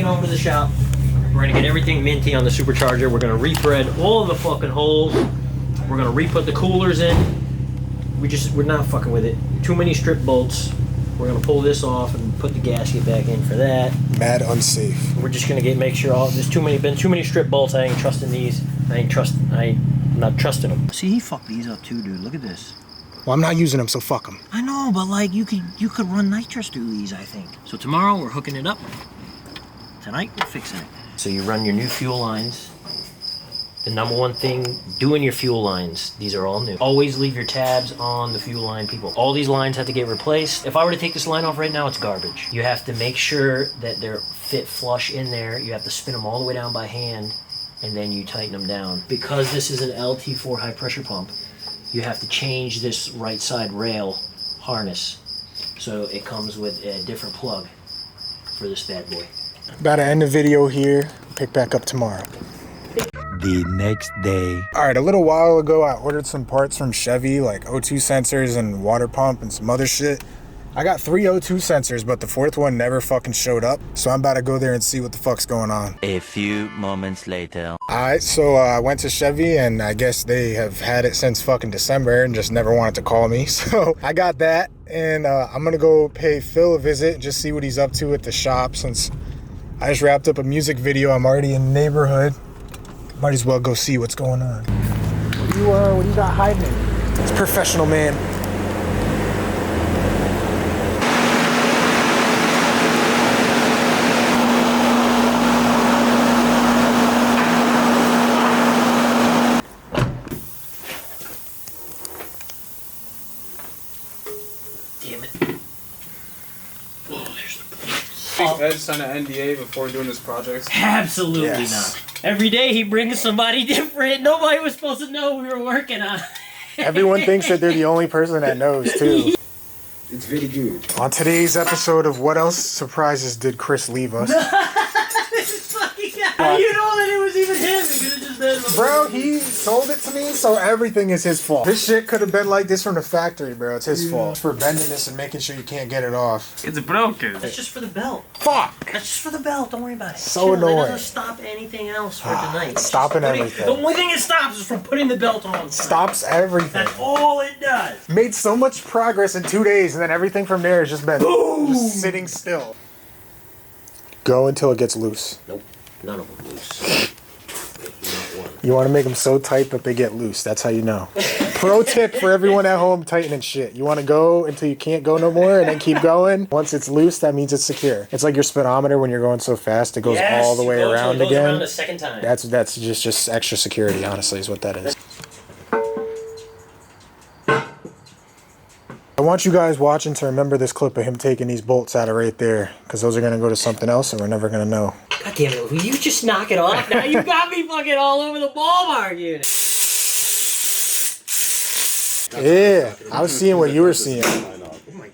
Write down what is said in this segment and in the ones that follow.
over to the shop. We're gonna get everything minty on the supercharger. We're gonna re-thread all of the fucking holes. We're gonna re-put the coolers in. We're not fucking with it. Too many strip bolts. We're gonna pull this off and put the gasket back in for that. Mad unsafe. We're just gonna make sure there's been too many strip bolts. I ain't trusting these. I'm not trusting them. See, he fucked these up too, dude. Look at this. Well, I'm not using them, so fuck them. I know, but like you could run nitrous through these, I think. So tomorrow we're hooking it up. Tonight we're fixing it. So you run your new fuel lines. The number one thing, doing your fuel lines. These are all new. Always leave your tabs on the fuel line, people. All these lines have to get replaced. If I were to take this line off right now, it's garbage. You have to make sure that they're fit flush in there. You have to spin them all the way down by hand, and then you tighten them down. Because this is an LT4 high pressure pump, you have to change this right side rail harness. So it comes with a different plug for this bad boy. About to end the video here. Pick back up tomorrow. The next day. All right, a little while ago, I ordered some parts from Chevy, like O2 sensors and water pump and some other shit. I got 3 O2 sensors, but the 4th one never fucking showed up. So I'm about to go there and see what the fuck's going on. A few moments later. All right, so I went to Chevy, and I guess they have had it since fucking December and just never wanted to call me. So I got that, and I'm gonna go pay Phil a visit and just see what he's up to at the shop. Since I just wrapped up a music video, I'm already in the neighborhood. Might as well go see what's going on. What do you got hiding? It's professional, man. Damn it. Oh, there's Think Ed signed an NDA before doing his projects? absolutely Yes. not. Every day he brings somebody different. Nobody was supposed to know we were working on. Everyone thinks that they're the only person that knows, too. It's very good. On today's episode of What Else Surprises Did Chris Leave Us? This is fucking guy. How you know that it was even him? It could have just been. Bro, he sold it to me, so everything is his fault. This shit could have been like this from the factory, bro. It's his fault. For bending this and making sure you can't get it off. It's broken. That's just for the belt. Fuck! That's just for the belt. Don't worry about it. So Chill. annoying. It doesn't stop anything else for tonight. It's Stopping just everything. The only thing it stops is from putting the belt on. Stops everything. That's all it does. Made so much progress in 2 days, and then everything from there has just been just sitting still. Go until it gets loose. Nope. None of them loose. Not one. You want to make them so tight that they get loose. That's how you know. Pro tip for everyone at home tightening shit. You want to go until you can't go no more and then keep going. Once it's loose, that means it's secure. It's like your speedometer when you're going so fast, it goes all the way around it goes again. around a second time. That's just extra security, honestly, is what that is. I want you guys watching to remember this clip of him taking these bolts out of right there, because those are going to go to something else and we're never going to know. God damn it, will you just knock it off? Now you got me fucking all over the Walmart unit. Yeah, I was seeing what you were seeing. Oh my.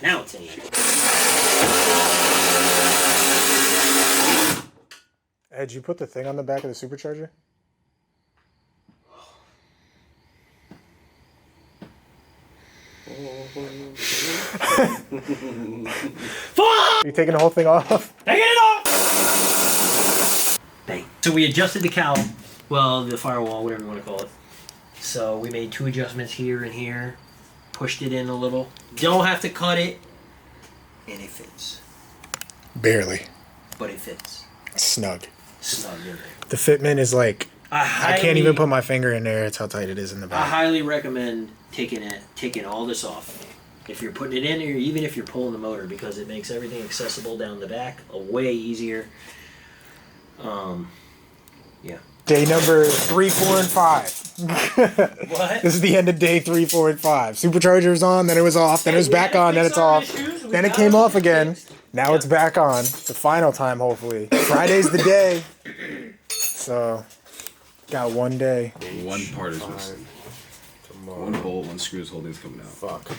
Now it's in here. Ed, you put the thing on the back of the supercharger? You taking the whole thing off? Taking it off! Bang. So we adjusted the cowl, well, the firewall, whatever you want to call it. So we made 2 adjustments here and here, pushed it in a little. Don't have to cut it, and it fits. Barely. But it fits. Snug. Snug in there. The fitment is like, I can't even put my. my finger in there. It's how tight it is in the I back. highly recommend taking all this off. If you're putting it in, or even if you're pulling the motor, because it makes everything accessible down the back way easier. Yeah. Day number 3, 4, and 5. What? This is the end of day 3, 4, and 5. Supercharger was on, then it was off, then it was back on, then it's off. Then it came off again. Now it's back on. The final time, hopefully. Friday's the day. So, got 1 day. One part is missing. One bolt, one screw is holding it's coming out. Fuck.